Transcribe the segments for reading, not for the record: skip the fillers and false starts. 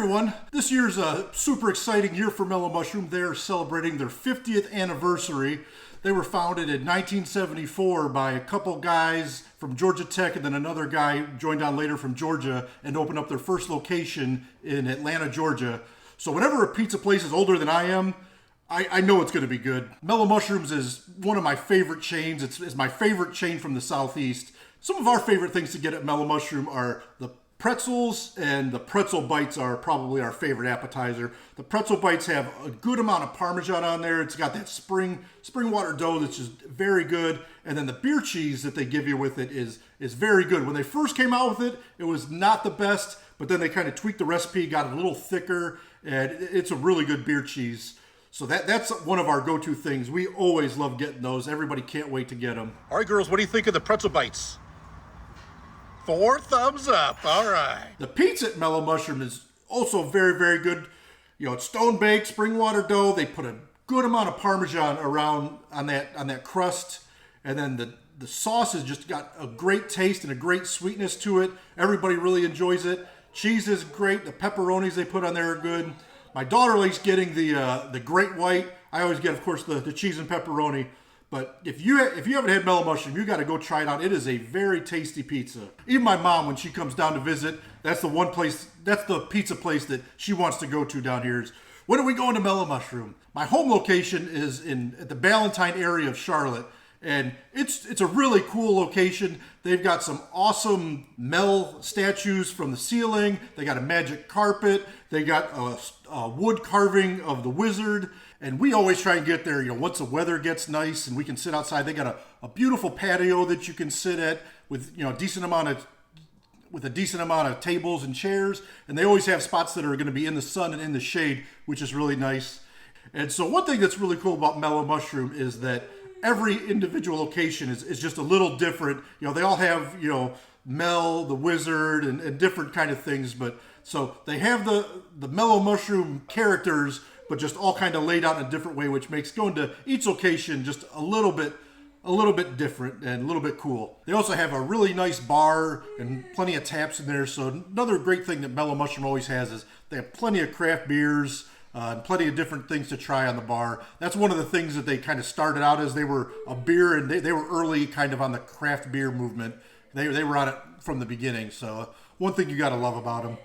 everyone. This year's a super exciting year for Mellow Mushroom. They're celebrating their 50th anniversary. They were founded in 1974 by a couple guys from Georgia Tech, and then another guy joined on later from Georgia and opened up their first location in Atlanta, Georgia. So whenever a pizza place is older than I am, I know it's going to be good. Mellow Mushrooms is one of my favorite chains. It's my favorite chain from the Southeast. Some of our favorite things to get at Mellow Mushroom are the pretzels, and the pretzel bites are probably our favorite appetizer. The pretzel bites have a good amount of Parmesan on there. It's got that spring water dough that's just very good. And then the beer cheese that they give you with it is very good. When they first came out with it, it was not the best, but then they kind of tweaked the recipe, got it a little thicker, and it's a really good beer cheese. So that's one of our go-to things. We always love getting those. Everybody can't wait to get them. All right, girls, what do you think of the pretzel bites? 4 thumbs up. All right. The pizza at Mellow Mushroom is also very, very good. You know, it's stone baked, spring water dough. They put a good amount of Parmesan around on that crust, and then the sauce has just got a great taste and a great sweetness to it. Everybody really enjoys it. Cheese is great. The pepperonis they put on there are good. My daughter likes getting the Great White. I always get, of course, the cheese and pepperoni. But if you haven't had Mellow Mushroom, you got to go try it out. It is a very tasty pizza. Even my mom, when she comes down to visit, that's the pizza place that she wants to go to down here. Is, when are we going to Mellow Mushroom? My home location is at the Ballantyne area of Charlotte, and it's a really cool location. They've got some awesome Mel statues from the ceiling. They got a magic carpet. They got a wood carving of the wizard. And we always try and get there, you know, once the weather gets nice and we can sit outside. They got a beautiful patio that you can sit at with, you know, a decent amount of tables and chairs. And they always have spots that are going to be in the sun and in the shade, which is really nice. And so one thing that's really cool about Mellow Mushroom is that every individual location is just a little different. You know, they all have, you know, Mel, the wizard, and different kind of things. But so they have the Mellow Mushroom characters, but just all kind of laid out in a different way, which makes going to each location just a little bit different and a little bit cool. They also have a really nice bar and plenty of taps in there. So another great thing that Mellow Mushroom always has is they have plenty of craft beers and plenty of different things to try on the bar. That's one of the things that they kind of started out as. They were a beer, and they were early kind of on the craft beer movement. They were on it from the beginning. So one thing you got to love about them.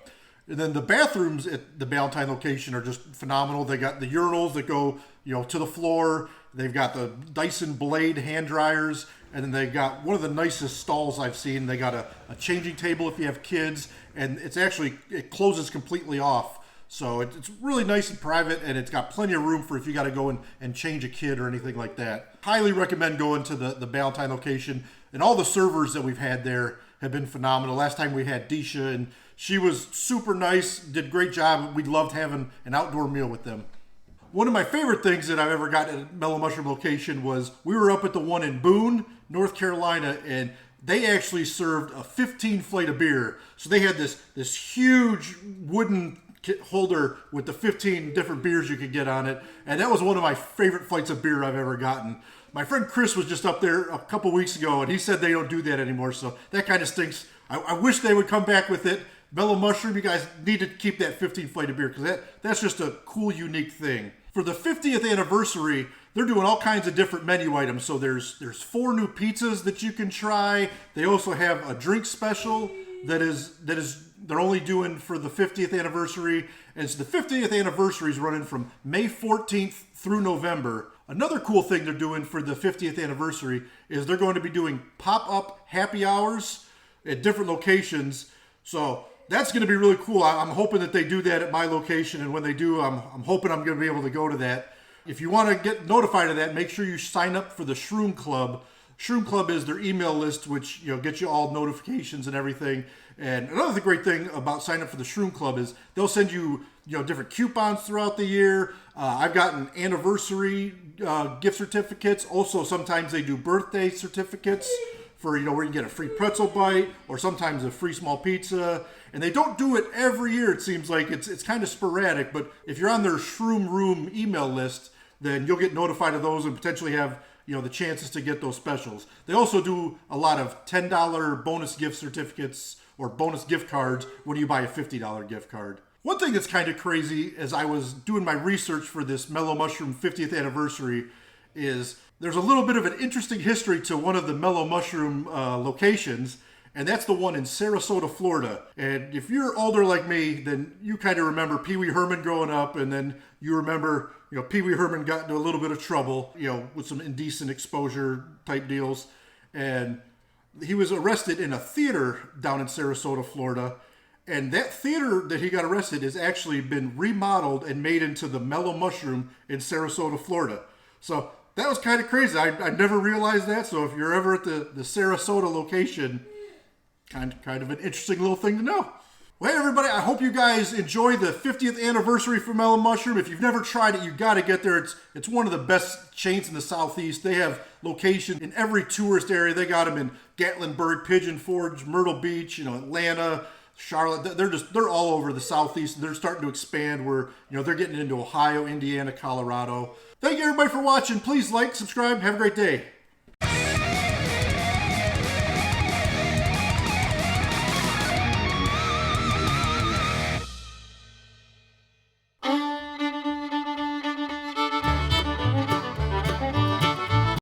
And then the bathrooms at the Ballantyne location are just phenomenal. They got the urinals that go, you know, to the floor. They've got the Dyson Blade hand dryers, and then they got one of the nicest stalls I've seen. They got a changing table if you have kids, and it closes completely off. So it's really nice and private, and it's got plenty of room for if you got to go and change a kid or anything like that. Highly recommend going to the Ballantyne location. And all the servers that we've had there have been phenomenal. Last time we had Disha, and she was super nice, did a great job. We loved having an outdoor meal with them. One of my favorite things that I've ever gotten at a Mellow Mushroom location was we were up at the one in Boone, North Carolina, and they actually served a 15 flight of beer. So they had this huge wooden holder with the 15 different beers you could get on it. And that was one of my favorite flights of beer I've ever gotten. My friend Chris was just up there a couple weeks ago, and he said they don't do that anymore. So that kind of stinks. I wish they would come back with it. Mellow Mushroom, you guys need to keep that 15 flight of beer because that's just a cool, unique thing. For the 50th anniversary, they're doing all kinds of different menu items. So there's 4 new pizzas that you can try. They also have a drink special that is they're only doing for the 50th anniversary. And so the 50th anniversary is running from May 14th through November. Another cool thing they're doing for the 50th anniversary is they're going to be doing pop-up happy hours at different locations. So that's going to be really cool. I'm hoping that they do that at my location, and when they do, I'm hoping I'm going to be able to go to that. If you want to get notified of that, make sure you sign up for the Shroom Club. Shroom Club is their email list, which, you know, gets you all notifications and everything. And another great thing about signing up for the Shroom Club is they'll send you, you know, different coupons throughout the year. I've gotten anniversary gift certificates. Also, sometimes they do birthday certificates for, you know, where you can get a free pretzel bite or sometimes a free small pizza. And they don't do it every year. It seems like it's kind of sporadic. But if you're on their Shroom Room email list, then you'll get notified of those and potentially have, you know, the chances to get those specials. They also do a lot of $10 bonus gift certificates or bonus gift cards when you buy a $50 gift card. One thing that's kind of crazy as I was doing my research for this Mellow Mushroom 50th anniversary is there's a little bit of an interesting history to one of the Mellow Mushroom locations, and that's the one in Sarasota, Florida. And if you're older like me, then you kind of remember Pee Wee Herman growing up, and then you remember, Pee Wee Herman got into a little bit of trouble, with some indecent exposure type deals. And he was arrested in a theater down in Sarasota, Florida. And that theater that he got arrested has actually been remodeled and made into the Mellow Mushroom in Sarasota, Florida. So that was kind of crazy. I never realized that. So if you're ever at the Sarasota location, kind of an interesting little thing to know. Well, hey everybody, I hope you guys enjoy the 50th anniversary for Mellow Mushroom. If you've never tried it, you got to get there. It's one of the best chains in the Southeast. They have locations in every tourist area. They got them in Gatlinburg, Pigeon Forge, Myrtle Beach, Atlanta, Charlotte. They're all over the Southeast. They're starting to expand where, they're getting into Ohio, Indiana, Colorado. Thank you everybody for watching. Please like, subscribe. Have a great day.